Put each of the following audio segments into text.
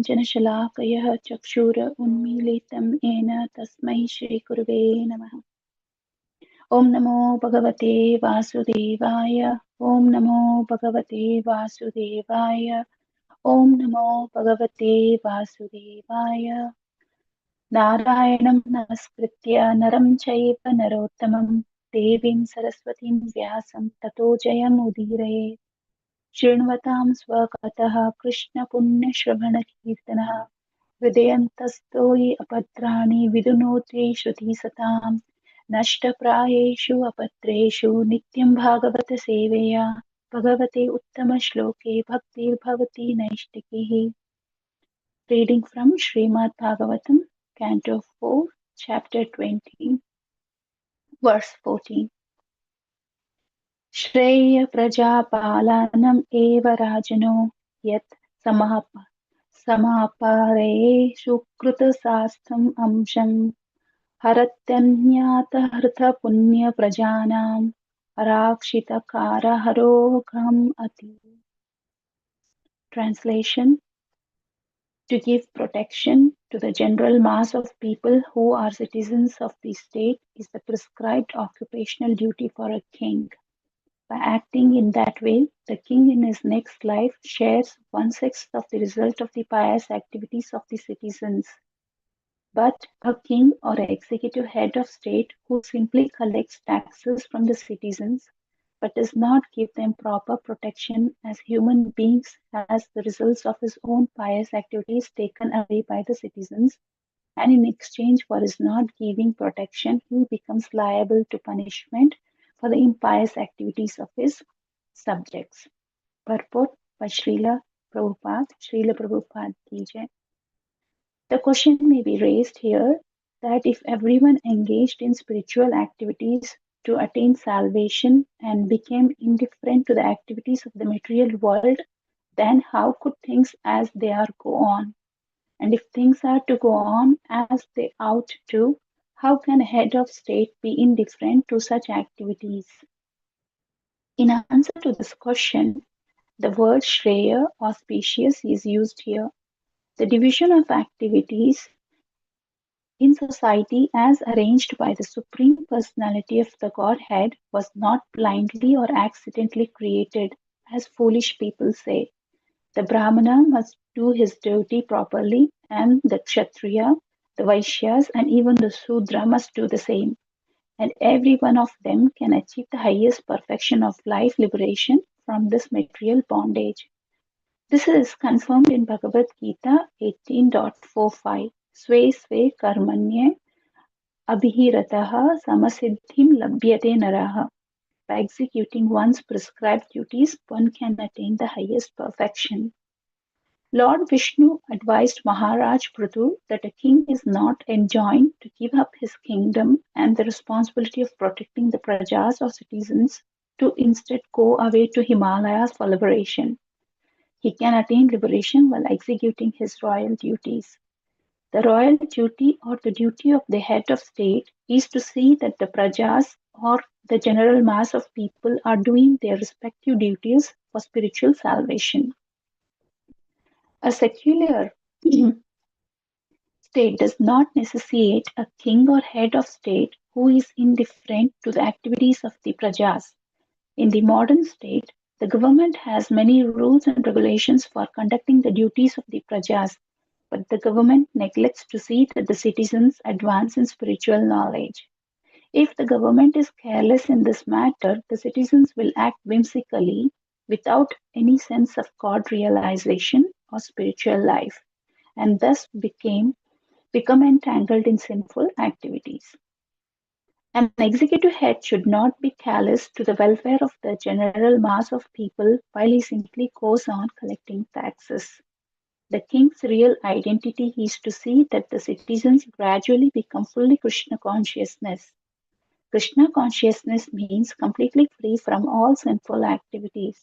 ज्ञानाञ्जनशलाकयः चक्षुर उन्मीलितं येन तस्मै श्रीगुरुवे नमः। ॐ नमो भगवते वासुदेवाय। ॐ नमो भगवते वासुदेवाय। ॐ नमो भगवते वासुदेवाय। नारायणं नमस्कृत्य नरं चैव नरोत्तमं देवीं सरस्वतीं व्यासं ततो जयमुदीरयेत्। शृण्वतां स्वकतः कृष्णपुण्यश्रवणकीर्तनः हृदयन्तस्थो हि अभद्राणि विदुनोति श्रुतिसताम् नष्टप्रायेषु अपत्रेषु नित्यं भागवत सेवया भगवते उत्तमश्लोके भक्तिर्भवति नैष्टिकीः। Reading from Srimad Bhagavatam, Canto 4, Chapter 20, Verse 14. Shreya prajapalanam eva rajano yat samapare shukrita sastam amsham haratyanyata hrita punya prajanam arakshita kara harogham ati. Translation: to give protection to the general mass of people who are citizens of the state is the prescribed occupational duty for a king. By acting in that way, the king in his next life shares 1/6 of the result of the pious activities of the citizens. But a king or executive head of state who simply collects taxes from the citizens but does not give them proper protection as human beings has the results of his own pious activities taken away by the citizens, and in exchange for his not giving protection, he becomes liable to punishment for the impious activities of his subjects. Purport by Srila Prabhupada Ki Jai. The question may be raised here that if everyone engaged in spiritual activities to attain salvation and became indifferent to the activities of the material world, then how could things as they are go on? And if things are to go on as they ought to, how can a head of state be indifferent to such activities? In answer to this question, the word Shreya, auspicious, is used here. The division of activities in society as arranged by the Supreme Personality of the Godhead was not blindly or accidentally created, as foolish people say. The Brahmana must do his duty properly, and the Kshatriya, the Vaishyas, and even the Sudra must do the same. And every one of them can achieve the highest perfection of life liberation from this material bondage. This is confirmed in Bhagavad Gita 18.45. Sve sve karmanye abhirataha samasiddhim labhyate naraha. By executing one's prescribed duties, one can attain the highest perfection. Lord Vishnu advised Maharaj Prithu that a king is not enjoined to give up his kingdom and the responsibility of protecting the prajas or citizens to instead go away to Himalayas for liberation. He can attain liberation while executing his royal duties. The royal duty or the duty of the head of state is to see that the prajas or the general mass of people are doing their respective duties for spiritual salvation. A secular state does not necessitate a king or head of state who is indifferent to the activities of the prajas. In the modern state, the government has many rules and regulations for conducting the duties of the prajas, but the government neglects to see that the citizens advance in spiritual knowledge. If the government is careless in this matter, the citizens will act whimsically without any sense of God realization or spiritual life, and thus become entangled in sinful activities. An executive head should not be callous to the welfare of the general mass of people while he simply goes on collecting taxes. The king's real identity is to see that the citizens gradually become fully Krishna consciousness. Krishna consciousness means completely free from all sinful activities.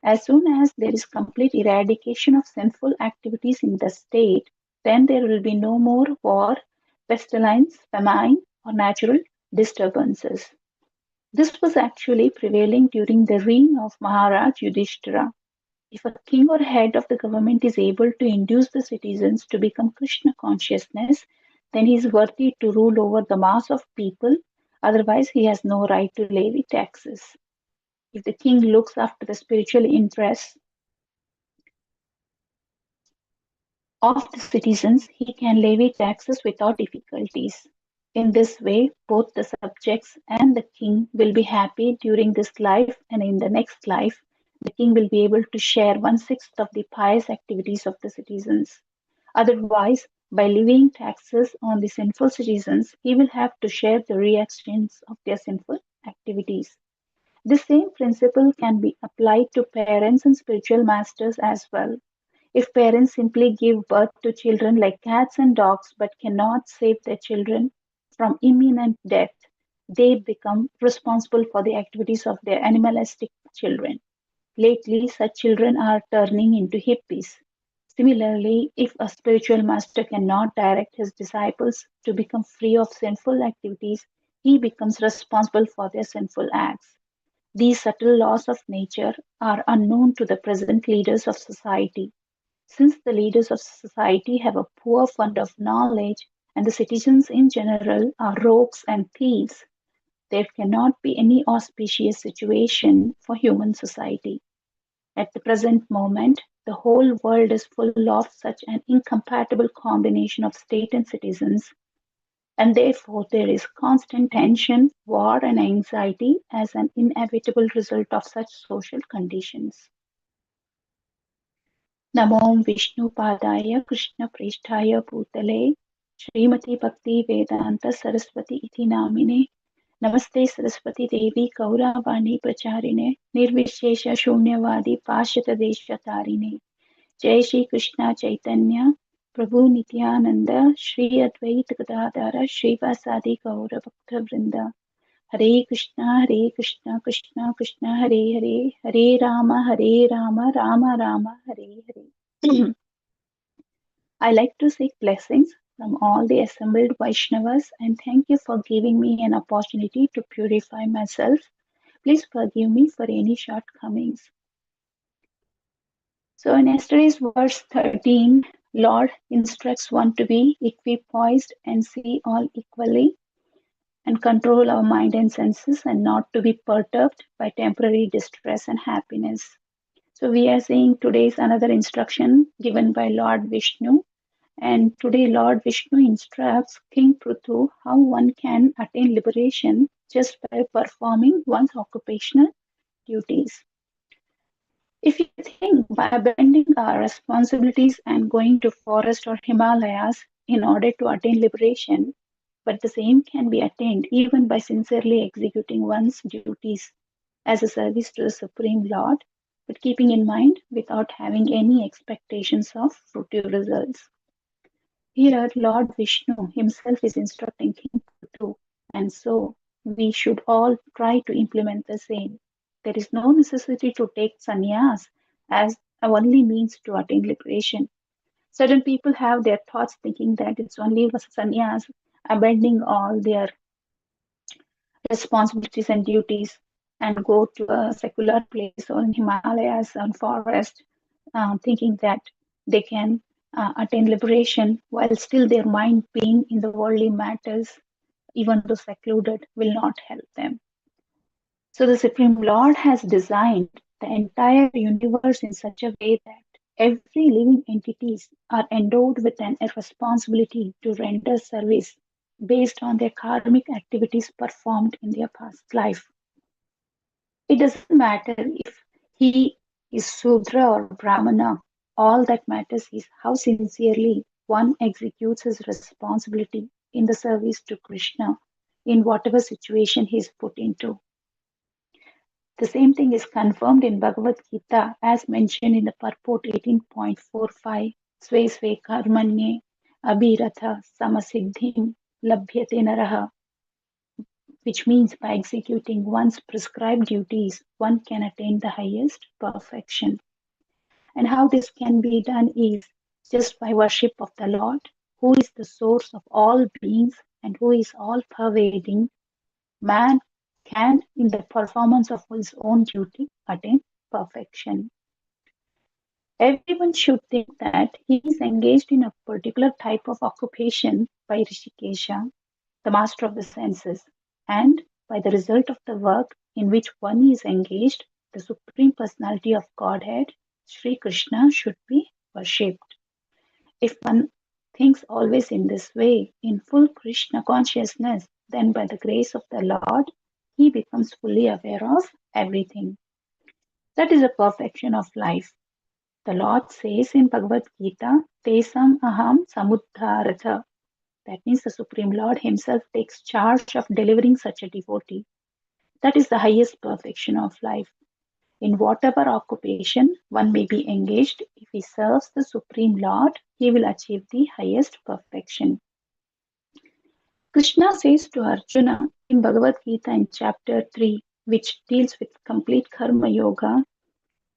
As soon as there is complete eradication of sinful activities in the state, then there will be no more war, pestilence, famine, or natural disturbances. This was actually prevailing during the reign of Maharaj Yudhishthira. If a king or head of the government is able to induce the citizens to become Krishna consciousness, then he is worthy to rule over the mass of people. Otherwise, he has no right to levy taxes. If the king looks after the spiritual interests of the citizens, he can levy taxes without difficulties. In this way, both the subjects and the king will be happy during this life, and in the next life, the king will be able to share one-sixth of the pious activities of the citizens. Otherwise, by levying taxes on the sinful citizens, he will have to share the reactions of their sinful activities. The same principle can be applied to parents and spiritual masters as well. If parents simply give birth to children like cats and dogs but cannot save their children from imminent death, they become responsible for the activities of their animalistic children. Lately, such children are turning into hippies. Similarly, if a spiritual master cannot direct his disciples to become free of sinful activities, he becomes responsible for their sinful acts. These subtle laws of nature are unknown to the present leaders of society. Since the leaders of society have a poor fund of knowledge and the citizens in general are rogues and thieves, there cannot be any auspicious situation for human society. At the present moment, the whole world is full of such an incompatible combination of state and citizens, and therefore there is constant tension, war, and anxiety as an inevitable result of such social conditions. नमो विष्णुपादाय कृष्णप्रेष्ठाय भूतले श्रीमति भक्ति वेदांत सरस्वती इति नामिने नमस्ते सरस्वती देवी गौरवाणी प्रचारिणे निर्विशेष शून्यवादी पाश्चातदेशतारिणे जय श्री कृष्ण चैतन्य प्रभु नित्यानंद श्री अद्वैत गदाधर श्रीवासादि गौर भक्त वृंद हरे Krishna Krishna Krishna Hare Hare Ram Ram Ram Hare Hare I like to seek blessings from all the assembled Vaishnavas and thank you for giving me an opportunity to purify myself. Please forgive me for any shortcomings. So, in yesterday's verse 13, Lord instructs one to be equipoised and see all equally and control our mind and senses and not to be perturbed by temporary distress and happiness. So, we are seeing today's another instruction given by Lord Vishnu. And today, Lord Vishnu instructs King Prithu how one can attain liberation just by performing one's occupational duties. If you think by abandoning our responsibilities and going to forest or Himalayas in order to attain liberation, but the same can be attained even by sincerely executing one's duties as a service to the Supreme Lord, but keeping in mind without having any expectations of fruitive results. Here, Lord Vishnu himself is instructing King Prithu, and so we should all try to implement the same. There is no necessity to take sannyas as a only means to attain liberation. Certain people have their thoughts thinking that it's only sannyas abandoning all their responsibilities and duties and go to a secular place or in Himalayas or forest, thinking that they can attain liberation while still their mind being in the worldly matters, even though secluded, will not help them. So the Supreme Lord has designed the entire universe in such a way that every living entities are endowed with a responsibility to render service based on their karmic activities performed in their past life. It doesn't matter if he is Sudra or Brahmana. All that matters is how sincerely one executes his responsibility in the service to Krishna in whatever situation he is put into. The same thing is confirmed in Bhagavad Gita as mentioned in the purport 18.45 Sve Sve Karmanye Abhiratha Samasiddhim Labhyate Naraha, which means by executing one's prescribed duties, one can attain the highest perfection. And how this can be done is just by worship of the Lord, who is the source of all beings and who is all pervading. Man can, in the performance of his own duty, attain perfection. Everyone should think that he is engaged in a particular type of occupation by Rishikesha, the master of the senses, and by the result of the work in which one is engaged, the Supreme Personality of Godhead, Sri Krishna, should be worshipped. If one thinks always in this way, in full Krishna consciousness, then by the grace of the Lord, he becomes fully aware of everything. That is a perfection of life. The Lord says in Bhagavad Gita, Tesam aham samuddharatha. That means the Supreme Lord Himself takes charge of delivering such a devotee. That is the highest perfection of life. In whatever occupation one may be engaged, if he serves the Supreme Lord, he will achieve the highest perfection. Krishna says to Arjuna in Bhagavad Gita in chapter 3, which deals with complete karma yoga,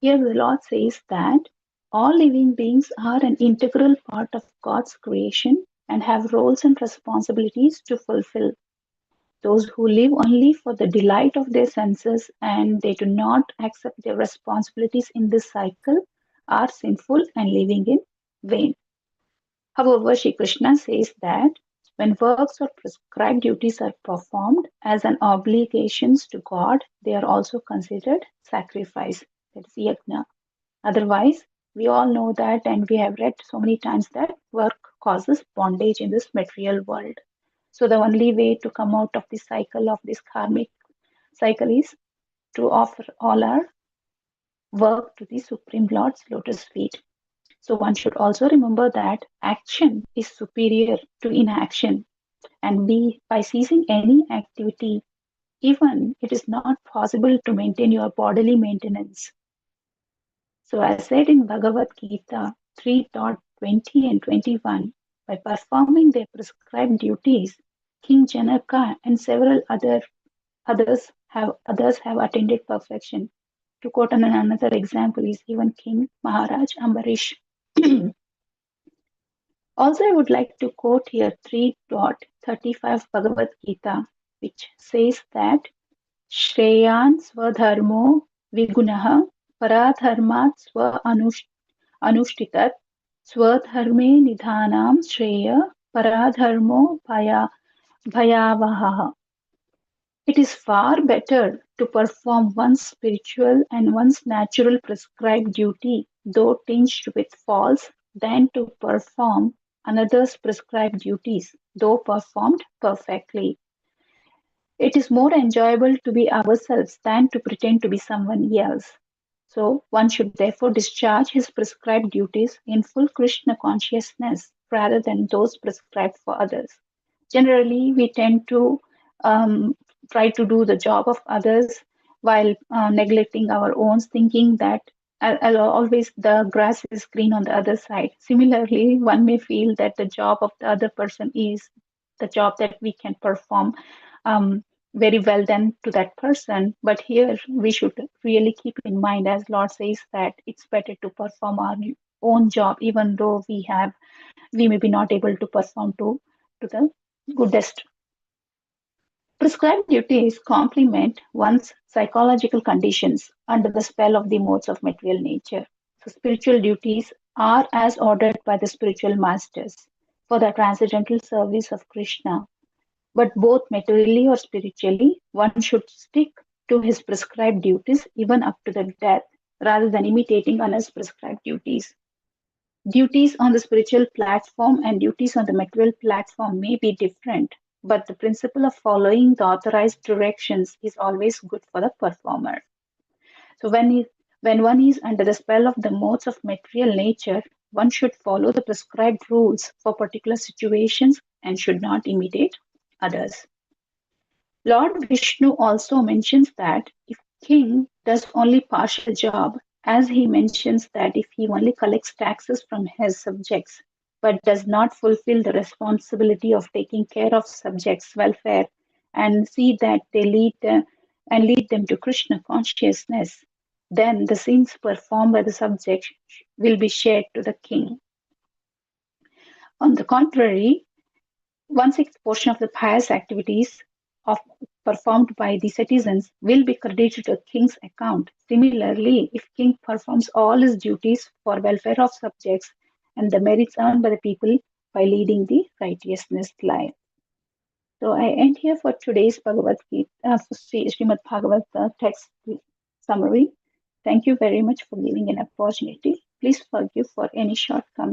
here the Lord says that all living beings are an integral part of God's creation and have roles and responsibilities to fulfill. Those who live only for the delight of their senses and they do not accept their responsibilities in this cycle are sinful and living in vain. However, Shri Krishna says that when works or prescribed duties are performed as an obligations to God, they are also considered sacrifice. That is yajna. Otherwise, we all know that, and we have read so many times that work causes bondage in this material world. So the only way to come out of the cycle of this karmic cycle is to offer all our work to the Supreme Lord's lotus feet. So one should also remember that action is superior to inaction, and by ceasing any activity, even it is not possible to maintain your bodily maintenance. So as said in Bhagavad Gita 3.20 and 21, by performing their prescribed duties, King Janaka and several others have attained perfection. To quote another example is even King Maharaj Ambarish. Also, I would like to quote here 3.35 Bhagavad Gita, which says that Shreyan Swadharmo Vigunaha Paradharmat Anushtitat Swadharme Nidhanam Shreya Paradharmo Bhayavaha. It is far better to perform one's spiritual and one's natural prescribed duty, though tinged with faults, than to perform another's prescribed duties, though performed perfectly. It is more enjoyable to be ourselves than to pretend to be someone else. So one should therefore discharge his prescribed duties in full Krishna consciousness rather than those prescribed for others. Generally, we tend to um, try to do the job of others while neglecting our own, thinking that always the grass is green on the other side. Similarly, one may feel that the job of the other person is the job that we can perform um, very well then to that person. But here we should really keep in mind, as Lord says, that it's better to perform our own job, even though we may be not able to perform to the goodest. Prescribed duties complement one's psychological conditions under the spell of the modes of material nature. So spiritual duties are as ordered by the spiritual masters for the transcendental service of Krishna. But both materially or spiritually, one should stick to his prescribed duties even up to the death, rather than imitating others' prescribed duties. Duties on the spiritual platform and duties on the material platform may be different, but the principle of following the authorized directions is always good for the performer. So when one is under the spell of the modes of material nature, one should follow the prescribed rules for particular situations and should not imitate others. Lord Vishnu also mentions that if king does only partial job, as he mentions that if he only collects taxes from his subjects, but does not fulfill the responsibility of taking care of subjects' welfare and see that they lead them to Krishna consciousness, then the sins performed by the subject will be shared to the king. On the contrary, one sixth portion of the pious activities of performed by the citizens will be credited to king's account. Similarly, if king performs all his duties for welfare of subjects and the merits earned by the people by leading the righteousness life. So I end here for today's Bhagavad Gita, Srimad Bhagavad text summary. Thank you very much for giving an opportunity. Please forgive for any shortcomings.